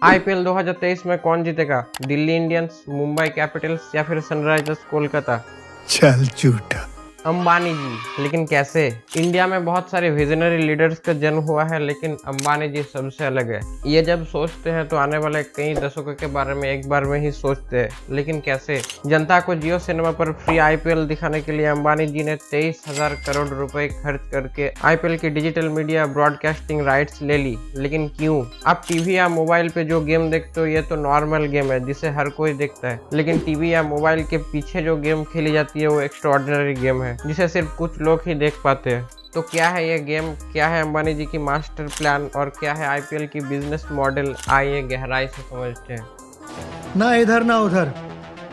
IPL 2023 में कौन जीतेगा? दिल्ली इंडियंस, मुंबई कैपिटल्स या फिर सनराइजर्स कोलकाता? चल झूठा। अंबानी जी। लेकिन कैसे? इंडिया में बहुत सारे विजनरी लीडर्स का जन्म हुआ है, लेकिन अंबानी जी सबसे अलग है। ये जब सोचते हैं तो आने वाले कई दशकों के बारे में एक बार में ही सोचते हैं, लेकिन कैसे? जनता को जियो सिनेमा पर फ्री आईपीएल दिखाने के लिए अंबानी जी ने 23,000 करोड़ रुपए खर्च करके आईपीएल की डिजिटल मीडिया ब्रॉडकास्टिंग राइट्स ले ली। लेकिन क्यों? आप टीवी या मोबाइल पे जो गेम देखते हो ये तो नॉर्मल गेम है जिसे हर कोई देखता है, लेकिन टीवी या मोबाइल के पीछे जो गेम खेली जाती है वो एक्स्ट्राऑर्डिनरी गेम है जिसे सिर्फ कुछ लोग ही देख पाते हैं। तो क्या है ये गेम, क्या है अंबानी जी की मास्टर प्लान और क्या है आईपीएल की बिजनेस मॉडल, आइए गहराई से समझते हैं। ना इधर ना उधर,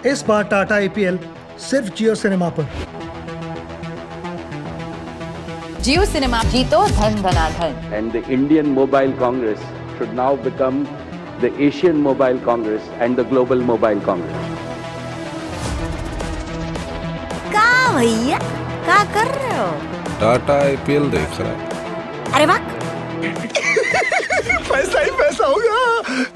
इस बार टाटा आईपीएल सिर्फ जियो सिनेमा पर। जियो सिनेमा जीतो धन धनाधन। And the Indian Mobile Congress should now become the Asian Mobile Congress and the Global Mobile Congress. का भैया क्या कर रहे हो? टाटा आईपीएल देख रहा है। अरे वाह, पैसा ही पैसा होगा।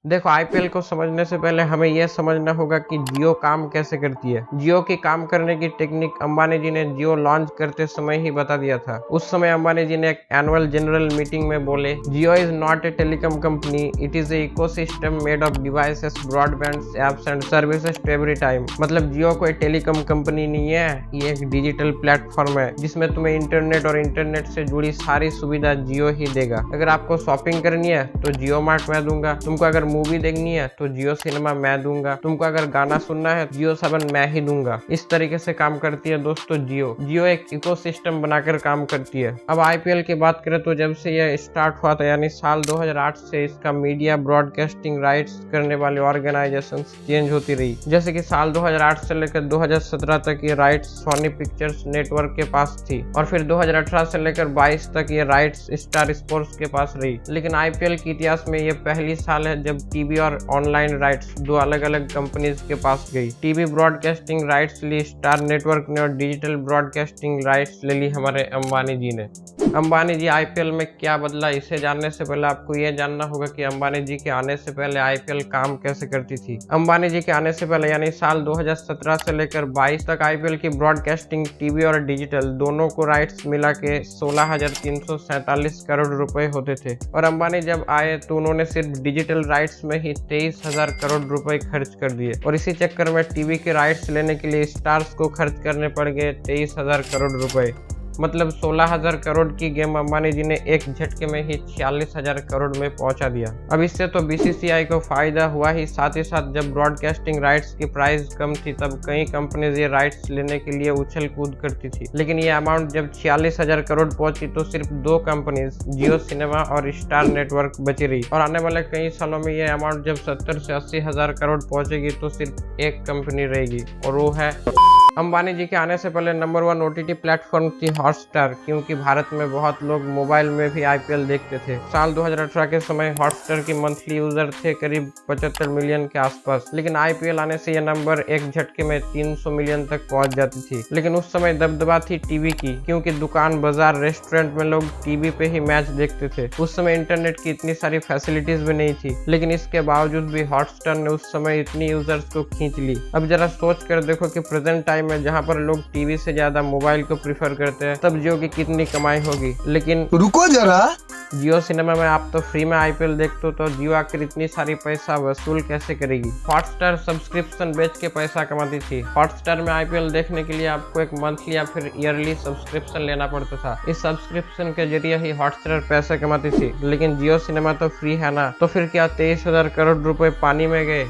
देखो, आईपीएल को समझने से पहले हमें यह समझना होगा कि जियो काम कैसे करती है। जियो की काम करने की टेक्निक अंबानी जी ने जियो लॉन्च करते समय ही बता दिया था। उस समय अंबानी जी ने एक एनुअल जनरल मीटिंग में बोले, Jio is not a telecom company, it is a ecosystem made of devices, broadband apps and services to every time. मतलब जियो कोई टेलीकॉम कंपनी नहीं है, ये एक डिजिटल प्लेटफॉर्म है जिसमें तुम्हें इंटरनेट और इंटरनेट से जुड़ी सारी सुविधा जियो ही देगा। अगर आपको शॉपिंग करनी है तो जियो मार्ट मैं दूंगा, तुमको अगर मूवी देखनी है तो जियो सिनेमा मैं दूंगा, तुमको अगर गाना सुनना है जियो 7 मैं ही दूंगा। इस तरीके से काम करती है दोस्तों जियो एक इकोसिस्टम बनाकर काम करती है। अब आईपीएल की बात करें तो जब से यह स्टार्ट हुआ था यानी साल 2008 से इसका मीडिया ब्रॉडकास्टिंग राइट्स करने वाले ऑर्गेनाइजेशंस चेंज होती रही। जैसे कि साल 2008 से लेकर 2017 तक ये राइट्स सोनी पिक्चर्स नेटवर्क के पास थी और फिर 2018 से लेकर 22 तक ये राइट्स स्टार स्पोर्ट्स के पास रही। लेकिन आईपीएल के इतिहास में ये पहली साल है जब टीवी और ऑनलाइन राइट्स दो अलग अलग कंपनीज के पास गई। टीवी ब्रॉडकास्टिंग राइट्स ली स्टार नेटवर्क ने और डिजिटल ब्रॉडकास्टिंग राइट्स ले ली हमारे अंबानी जी ने। अंबानी जी आईपीएल में क्या बदला, इसे जानने से पहले आपको यह जानना होगा कि अंबानी जी के आने से पहले आईपीएल काम कैसे करती थी। अंबानी जी के आने से पहले यानी साल 2017 से लेकर 22 तक आईपीएल की ब्रॉडकास्टिंग टीवी और डिजिटल दोनों को राइट्स मिला के 16,347 करोड़ रुपए होते थे। और अंबानी जब आए तो उन्होंने सिर्फ डिजिटल राइट्स में ही 23,000 करोड़ रुपए खर्च कर दिए और इसी चक्कर में टीवी के राइट्स लेने के लिए स्टार्स को खर्च करने पड़ गए 23,000 करोड़ रुपए। मतलब 16,000 करोड़ की गेम अंबानी जी ने एक झटके में ही 46,000 करोड़ में पहुंचा दिया। अब इससे तो बीसीसीआई को फायदा हुआ ही, साथ ही साथ जब ब्रॉडकास्टिंग राइट्स की प्राइस कम थी तब कई कंपनीज ये राइट्स लेने के लिए उछल कूद करती थी। लेकिन ये अमाउंट जब 46,000 करोड़ पहुंची तो सिर्फ दो कंपनीज जियो सिनेमा और स्टार नेटवर्क बची रही और आने वाले कई सालों में ये अमाउंट जब 70 से 80,000 करोड़ पहुंचेगी तो सिर्फ एक कंपनी रहेगी और वो है अंबानी जी के आने से पहले नंबर 1 ओटीटी प्लेटफॉर्म थी हॉटस्टार, क्योंकि भारत में बहुत लोग मोबाइल में भी आईपीएल देखते थे। साल 2018 के समय हॉटस्टार की मंथली यूजर थे करीब 75 मिलियन के आसपास, लेकिन आईपीएल आने से यह नंबर एक झटके में 300 मिलियन तक पहुंच जाती थी। लेकिन उस समय दबदबा थी टीवी की, क्योंकि दुकान, बाजार, रेस्टोरेंट में लोग टीवी पे ही मैच देखते थे। उस समय इंटरनेट की इतनी सारी फैसिलिटीज भी नहीं थी, लेकिन इसके बावजूद भी हॉटस्टार ने उस समय इतनी यूजर्स को खींच ली। अब जरा सोच कर देखो कि प्रेजेंट टाइम में जहाँ पर लोग टीवी से ज्यादा मोबाइल को प्रीफर करते हैं तब जियो की कितनी कमाई होगी। लेकिन रुको जरा, जियो सिनेमा में आप तो फ्री में आईपीएल देखते हो तो जियो आखिर इतनी सारी पैसा वसूल कैसे करेगी। हॉटस्टार सब्सक्रिप्शन बेच के पैसा कमाती थी। हॉटस्टार में आईपीएल देखने के लिए आपको एक मंथली या फिर ईयरली सब्सक्रिप्शन लेना पड़ता था। इस सब्सक्रिप्शन के जरिए ही हॉटस्टार पैसे कमाती थी। लेकिन जियो सिनेमा तो फ्री है ना, तो फिर क्या 23,000 करोड़ रुपए पानी में गए?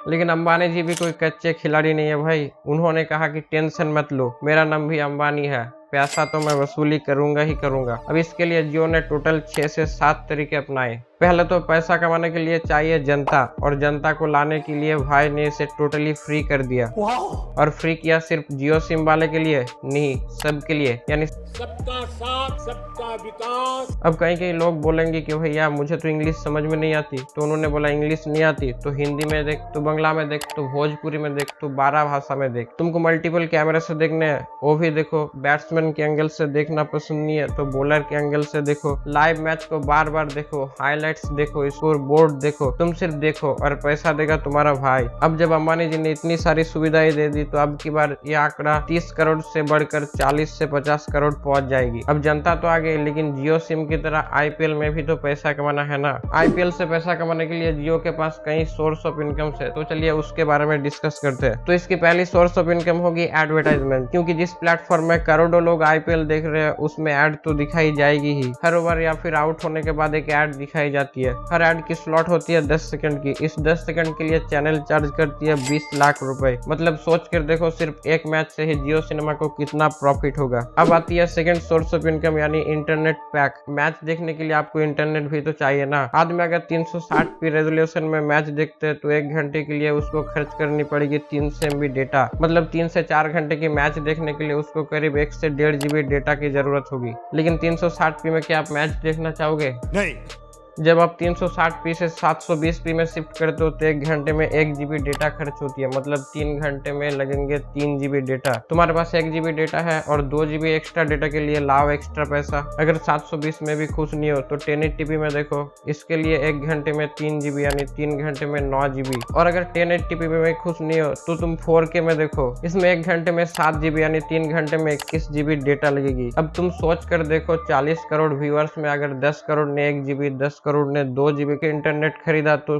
लेकिन अंबानी जी भी कोई कच्चे खिलाड़ी नहीं है भाई। उन्होंने कहा कि टेंशन मत लो, मेरा नाम भी अंबानी है, पैसा तो मैं वसूली करूंगा ही करूंगा। अब इसके लिए जियो ने टोटल 6 से 7 तरीके अपनाए। पहले तो पैसा कमाने के लिए चाहिए जनता, और जनता को लाने के लिए भाई ने इसे टोटली फ्री कर दिया। और फ्री किया सिर्फ जियो सिम वाले के लिए नहीं, सबके लिए, यानी सबका साथ सबका विकास। अब कहीं लोग बोलेंगे कि भैया मुझे तो इंग्लिश समझ में नहीं आती, तो उन्होंने बोला इंग्लिश नहीं आती तो हिंदी में देख, तो बांग्ला में देख, तो भोजपुरी में देख, तो 12 भाषा में देख। तुमको मल्टीपल कैमरे से देखने हैं वो भी देखो, बैट्समैन टेलीविजन के एंगल से देखना पसंद नहीं है तो बॉलर के एंगल से देखो, लाइव मैच को बार बार देखो, हाइलाइट्स देखो, स्कोर बोर्ड देखो, तुम सिर्फ देखो और पैसा देगा तुम्हारा भाई। अब जब अंबानी जी ने इतनी सारी सुविधाएं दे दी तो अब की बार ये आंकड़ा 30 करोड़ से बढ़कर 40 से 50 करोड़ पहुंच जाएगी। अब जनता तो आ गई, लेकिन जियो सिम की तरह आईपीएल में भी तो पैसा कमाना है ना। आईपीएल से पैसा कमाने के लिए जियो के पास कई सोर्स ऑफ इनकम है, तो चलिए उसके बारे में डिस्कस करते हैं। तो इसकी पहली सोर्स ऑफ इनकम होगी एडवर्टाइजमेंट, क्योंकि जिस प्लेटफॉर्म में करोड़ों लोग आईपीएल देख रहे हैं उसमें ऐड तो दिखाई जाएगी ही। हर ओवर या फिर आउट होने के बाद एक ऐड दिखाई जाती है। हर ऐड की स्लॉट होती है 10 सेकंड की। इस 10 सेकंड के लिए चैनल चार्ज करती है 20 लाख रुपए। मतलब सोच कर देखो सिर्फ एक मैच से ही जियो सिनेमा को कितना प्रॉफिट होगा। अब आती है सेकंड सोर्स ऑफ इनकम यानी इंटरनेट पैक। मैच देखने के लिए आपको इंटरनेट भी तो चाहिए ना। आदमी अगर 360p रेजोल्यूशन में मैच देखते हैं तो 1 घंटे के लिए उसको खर्च करनी पड़ेगी 300 MB डेटा। मतलब 3 से 4 घंटे की मैच देखने के लिए उसको करीब 1 से 1.5 GB डेटा की जरूरत होगी। लेकिन 360p में क्या आप मैच देखना चाहोगे? नहीं। जब आप 360p से 720p में शिफ्ट करते हो तो 1 घंटे में 1 GB डेटा खर्च होती है। मतलब 3 घंटे में लगेंगे 3 GB डेटा। तुम्हारे पास 1 GB डेटा है और 2 GB एक्स्ट्रा डेटा के लिए लाओ एक्स्ट्रा पैसा। अगर 720 में भी खुश नहीं हो तो 1080p में देखो, इसके लिए 1 घंटे में 3 GB यानी 3 घंटे में 9 GB। और अगर 1080p में भी खुश नहीं हो तो तुम 4K में देखो, इसमें 1 घंटे में 7 GB यानी 3 घंटे में 21 GB डेटा लगेगी। अब तुम सोच कर देखो 40 करोड़ व्यूअर्स में अगर 10 करोड़ ने 1 GB, 10 करोड़ ने 2 GB के इंटरनेट खरीदा तो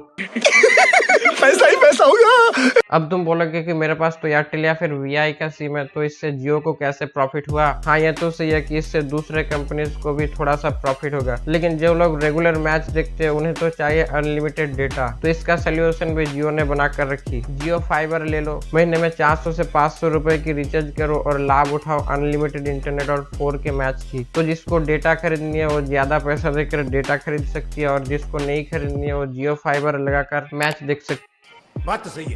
पैसा ही पैसा होगा। अब तुम बोलोगे कि मेरे पास तो एयरटेल या फिर वीआई का सिम है तो इससे जियो को कैसे प्रॉफिट हुआ? हाँ, ये तो सही है कि इससे दूसरे कंपनीज को भी थोड़ा सा प्रॉफिट होगा, लेकिन जो लोग रेगुलर मैच देखते हैं उन्हें तो चाहिए अनलिमिटेड डेटा। तो इसका सोल्यूशन भी जियो ने बना कर रखी। जियो फाइबर ले लो, महीने में 400 से 500 रुपए की रिचार्ज करो और लाभ उठाओ अनलिमिटेड इंटरनेट और 4K मैच की। तो जिसको डेटा खरीदनी है वो ज्यादा पैसा देकर डेटा खरीद सकती है और जिसको नहीं खरीदनी है वो जियो फाइबर लगाकर मैच देख सकती है। बात तो सही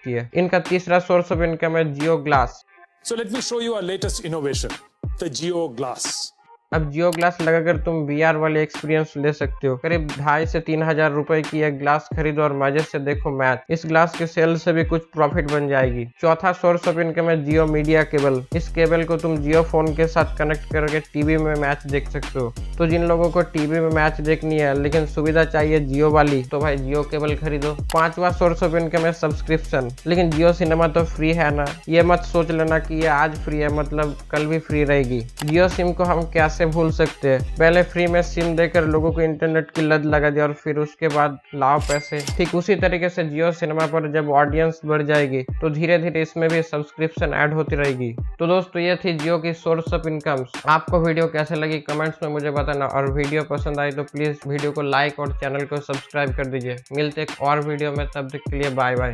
है। इनका तीसरा सोर्स ऑफ इनकम है जियो glass. So let me show you our latest innovation, the Geo Glass. अब जियो ग्लास लगाकर तुम VR वाले एक्सपीरियंस ले सकते हो। करीब 2,500 से 3,000 रुपए की एक ग्लास खरीदो और मजे से देखो मैच। इस ग्लास के सेल से भी कुछ प्रॉफिट बन जाएगी। चौथा सोर्स ऑफ इनकम है जियो मीडिया केबल। इस केबल को तुम जियो फोन के साथ कनेक्ट करके टीवी में मैच देख सकते हो। तो जिन लोगों को टीवी में मैच देखनी है लेकिन सुविधा चाहिए जियो वाली, तो भाई जियो केबल खरीदो। पांचवा सोर्स ऑफ इनकम है सब्सक्रिप्शन। लेकिन जियो सिनेमा तो फ्री है ना, ये मत सोच लेना कि ये आज फ्री है मतलब कल भी फ्री रहेगी। जियो सिम को हम कैसे भूल सकते हैं? पहले फ्री में सिम देकर लोगों को इंटरनेट की लत लगा दी और फिर उसके बाद लाओ पैसे। ठीक उसी तरीके से जियो सिनेमा पर जब ऑडियंस बढ़ जाएगी तो धीरे धीरे इसमें भी सब्सक्रिप्शन ऐड होती रहेगी। तो दोस्तों ये थी जियो की सोर्स ऑफ इनकम। आपको वीडियो कैसे लगी कमेंट्स में मुझे बताना, और वीडियो पसंद आई तो प्लीज वीडियो को लाइक और चैनल को सब्सक्राइब कर दीजिए। मिलते एक और वीडियो में, तब तक के लिए बाय बाय।